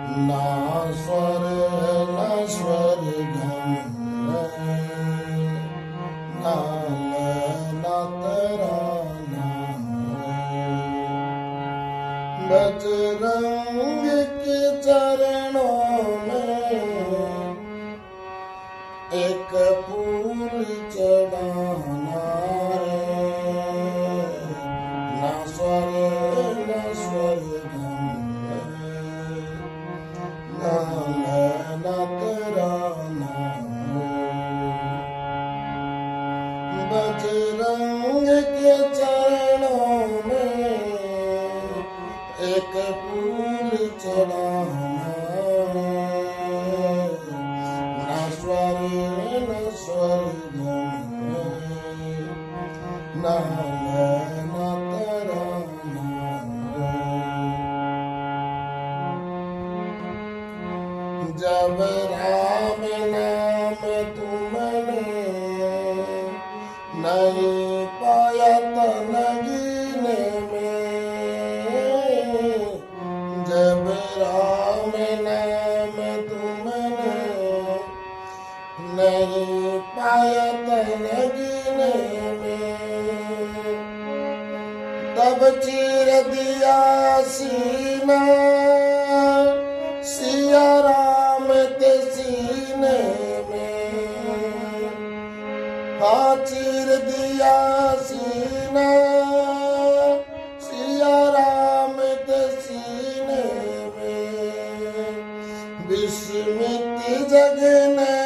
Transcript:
ना स्वर न स्वर्गम ना तराना बजरंग के चरणों में एक फूल चढ़ाना ना स्वर न स्वर्गम ना तराना बजरंग के चरणों में एक फूल चढ़ाना ना स्वर न स्वर्गम ना तराना जब राम नाम तुमने नहीं पाया तनगीने में जब राम नाम तुमने नहीं पाया तनगीने में तब चीर दिया सीना सिया राम के सीने में हाँ चीर दिया सीना सिया राम के सीने में विस्मित जगने